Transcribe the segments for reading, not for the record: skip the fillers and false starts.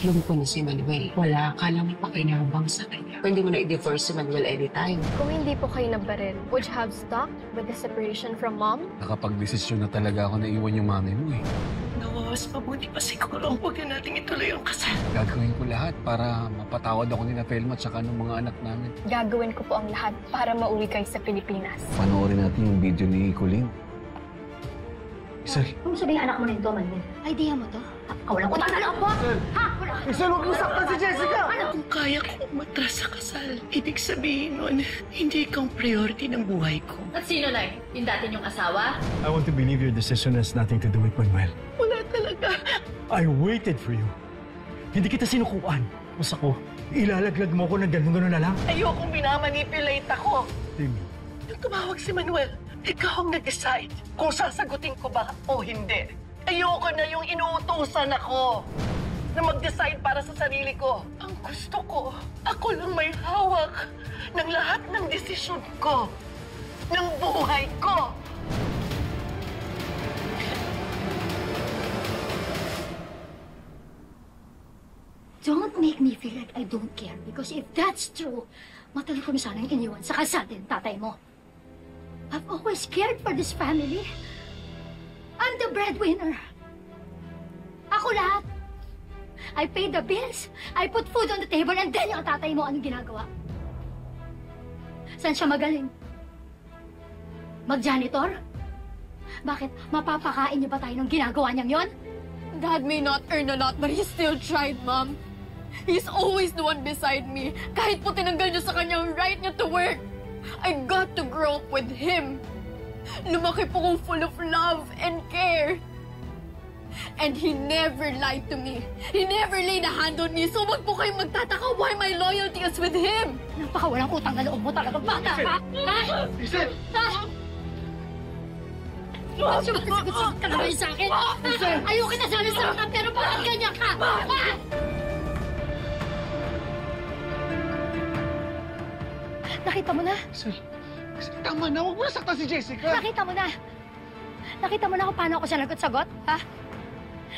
Alam ko na si Manuel, wala ka lang pakinabang sa kanya. Pwede mo na i-divorce si Manuel anytime. Kung hindi po kayo nagbaril, would you have stuck with the separation from mom? Nakapag-desisyon na talaga ako na iwan yung mami mo eh. Mas mabuti pa siguro huwag na natin ituloy ang kasal. Gagawin ko lahat para mapatawad ako ni Felma at saka ng mga anak namin. Gagawin ko po ang lahat para mauwi kayo sa Pilipinas. Panoorin natin yung video ni Colleen. Isel. Kung sabihin anak mo na ito, Manuel, idea mo to? Walang utang na loob mo! Ha? Wala! Isel, huwag mo saktan si Jessica! Kung kaya ko umatras sa kasal, ibig sabihin nun, hindi ikaw ang priority ng buhay ko. At sino, Nay? Yung dati niyong asawa? I want to believe your decision has nothing to do with Manuel. Wala talaga. I waited for you. Hindi kita sinukuan. Mas ako, ilalaglag mo ko ng gano'n na lang. Ayokong minamanipulate ako. Timmy. Nung tumawag si Manuel, ikaw ang nag-decide kung sasagutin ko ba o hindi. Ayoko na yung inuutusan ako na mag-decide para sa sarili ko. Ang gusto ko, ako lang may hawak ng lahat ng desisyon ko, ng buhay ko. Don't make me feel like I don't care because if that's true, matagal ko na sanang iniwan sa kasal din tatay mo. I've always cared for this family. I'm the breadwinner. Ako lahat. I pay the bills, I put food on the table, and then yung tatay mo, anong ginagawa? Saan siya magaling? Mag-janitor? Bakit? Mapapakain niyo ba tayo ng ginagawa niyang yon? Dad may not earn a lot, but he still tried, Mom. He's always the one beside me. Kahit po tinanggal niyo sa kanya ang right niya to work. I got to grow up with him. Lumaki po kong full of love and care. And he never lied to me. He never laid a hand on me. So wag po kayong magtataka why my loyalty is with him. Napakawalang utang na loob mo talaga, bata, ha? Ha? Isel! Ha? Sumasagot ka naman sa akin. Ayaw kita sana sa mga pero bakit ganyan ka? Ha? Nakita mo na? Isel, tama na. Huwag mo na saktan si Jessica. Nakita mo na? Nakita mo na kung paano ako siya sagot? Ha?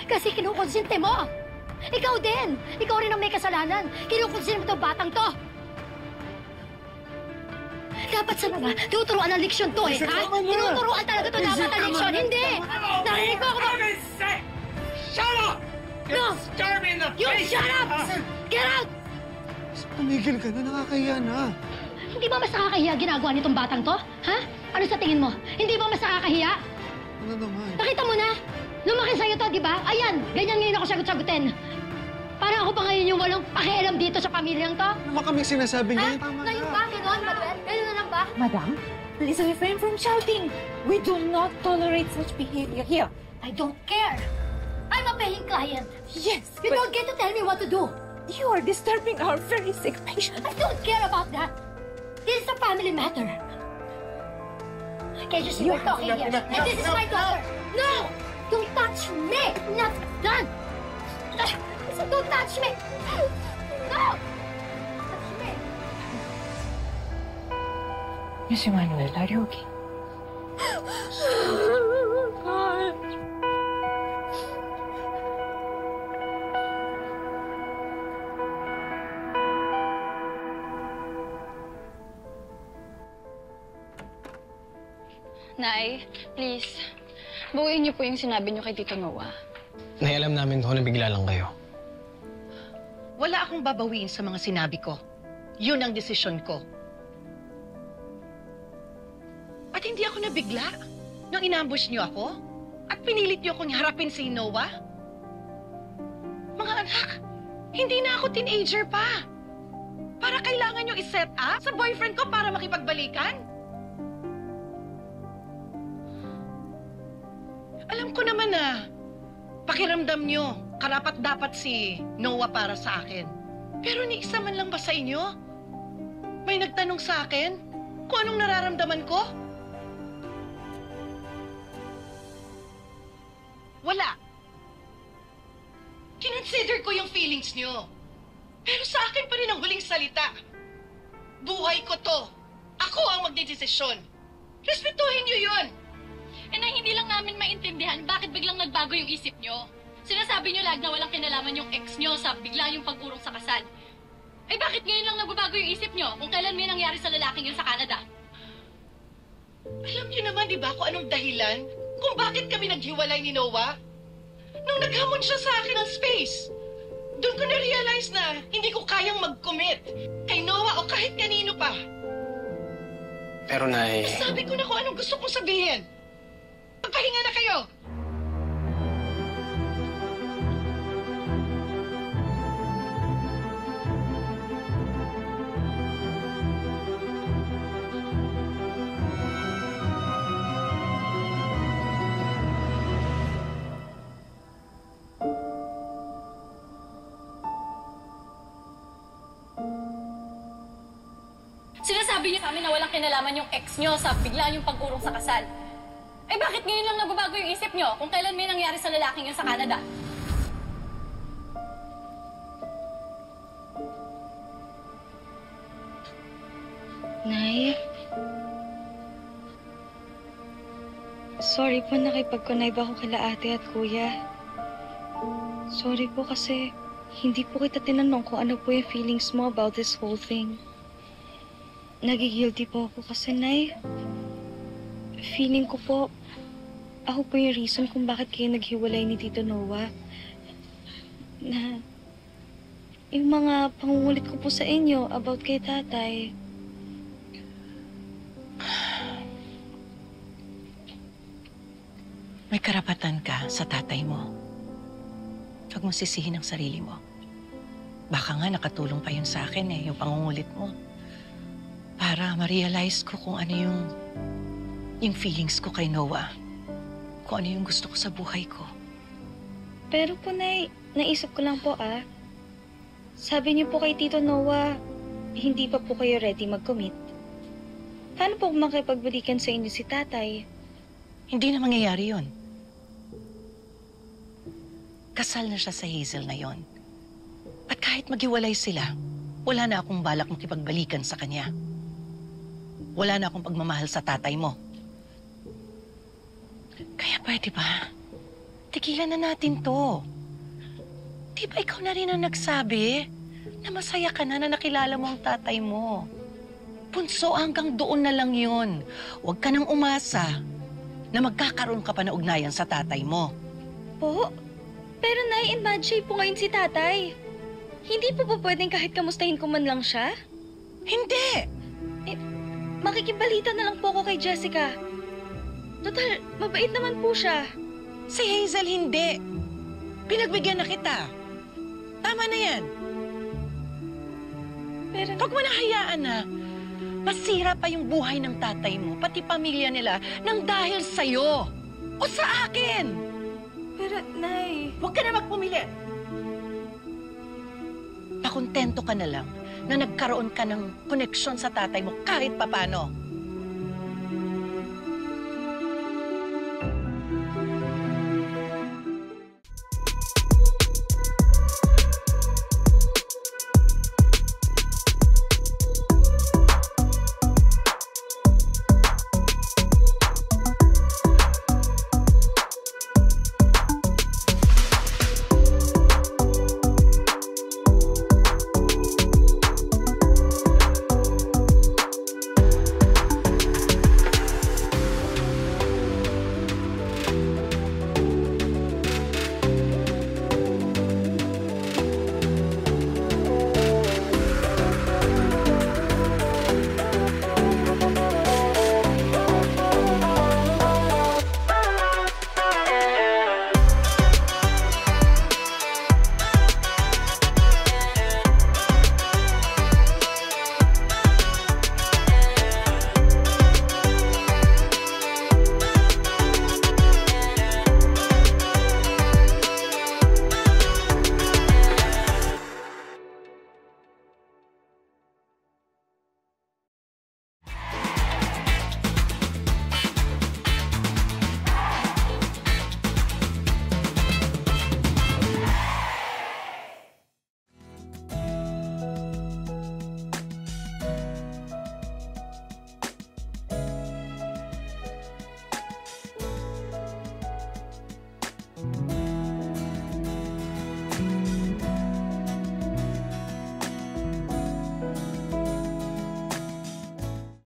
Kasi kinukonsinte mo. Ikaw din. Ikaw rin ang may kasalanan. Kinukonsinte mo itong batang to. Dapat sa mga tuturuan ng leksyon to eh, ha? Tinuturuan talaga to dapat ng leksyon. Hindi! Narinig ko ako ba? Shut up! No! Stare me in the You shut up! Get out! Tumigil ka na. Nakakahiya na. Hindi ba mas nakakahiya ginagawa nitong batang to? Ha? Ano sa tingin mo? Hindi ba mas nakakahiya? Ano naman? Nakita mo na? Lumaki sa'yo to, di ba? Ayan, ganyan ngayon ako sagot-sagutin. Para ako pa ngayon yung walang pakialam dito sa pamilyang to? Ano kami sinasabi Ha? ngayon? Tama na. Ngayon ba? Ganon, Manuel? Ganyan na lang ba? Madam, please refrain from shouting. We do not tolerate such behavior here. I don't care. I'm a paying client. Yes, You don't get to tell me what to do. you are disturbing our very sick patient. I don't care about that. This is a family matter. Can't you see we're talking here? And this is my daughter. No! Don't touch me! Not done! I said, don't touch me! No! Touch me! Miss Emmanuel, are you okay? Nay, please. Bawiin niyo po yung sinabi niyo kay Tito Noah. Nay, alam namin ko na bigla lang kayo. Wala akong babawiin sa mga sinabi ko. Yun ang desisyon ko. At hindi ako nabigla nang inambush niyo ako at pinilit niyo akong harapin si Noah. Mga anak, hindi na ako teenager pa. Para kailangan niyo i-set up sa boyfriend ko para makipagbalikan? Alam ko naman na pakiramdam niyo karapat-dapat si Noah para sa akin. Pero ni isa man lang ba sa inyo? May nagtanong sa akin kung anong nararamdaman ko? Wala. Kinonsider ko yung feelings niyo. Pero sa akin pa rin ang huling salita. Buhay ko to. Ako ang magdedesisyon. Respetuhin niyo yun. Eh na hindi lang namin maintindihan bakit biglang nagbago yung isip niyo. Sinasabi niyo lag na walang kinalaman yung ex niyo sa bigla yung pag-urong sa kasal. Eh bakit ngayon lang nagbabago yung isip niyo kung kailan may nangyari sa lalaking yun sa Canada? Alam niyo naman, di ba, kung anong dahilan? Kung bakit kami naghiwalay ni Noah? Nung naghamon siya sa akin ng space. Doon ko na-realize na hindi ko kayang mag-commit kay Noah o kahit kanino pa. Pero, Nay... Sabi ko na kung anong gusto kong sabihin. Magpahinga na kayo! Sinasabi niyo sa amin na walang kinalaman yung ex niyo sa bigla yung pag-urong sa kasal. Eh bakit ngayon lang nagbabago yung isip niyo kung kailan may nangyari sa lalaking yun sa Canada? Nay? Sorry po nakipag-connive ako kila ate at kuya. Sorry po kasi hindi po kita tinanong kung ano po yung feelings mo about this whole thing. Nagigilty po ako kasi, Nay. Feeling ko po, ako po yung reason kung bakit kayo naghiwalay ni Tito Noah. Na, yung mga pangungulit ko po sa inyo about kay tatay. May karapatan ka sa tatay mo. Huwag mo sisihin ang sarili mo. Baka nga nakatulong pa yun sa akin yung pangungulit mo. Para ma-realize ko kung ano yung feelings ko kay Noah. Kung ano yung gusto ko sa buhay ko. Pero po, Nay, naisip ko lang po Sabi niyo po kay Tito Noah, hindi pa po kayo ready mag-commit. Paano po makipagbalikan sa inyo si tatay? Hindi na mangyayari yun. Kasal na siya sa Hazel na yon. At kahit maghiwalay sila, wala na akong balak makipagbalikan sa kanya. Wala na akong pagmamahal sa tatay mo. Kaya pwede ba? Tigilan na natin to. Di ba ikaw na rin ang nagsabi na masaya ka na nakilala mo ang tatay mo? Punso, hanggang doon na lang yun. Huwag ka nang umasa na magkakaroon ka pa na ugnayan sa tatay mo. Po? Pero Nay, in bad shape po ngayon si tatay. Hindi po ba pwedeng kahit kamustahin ko man lang siya? Hindi! Makikibalita na lang po ako kay Jessica. Total, mabait naman po siya. Si Hazel hindi. Pinagbigyan na kita. Tama na yan. Pero... Huwag mo na hayaan na masira pa yung buhay ng tatay mo, pati pamilya nila, nang dahil sa'yo. O sa akin. Pero, Nay... Huwag ka na magpumilit. Pakontento ka na lang na nagkaroon ka ng koneksyon sa tatay mo kahit papano.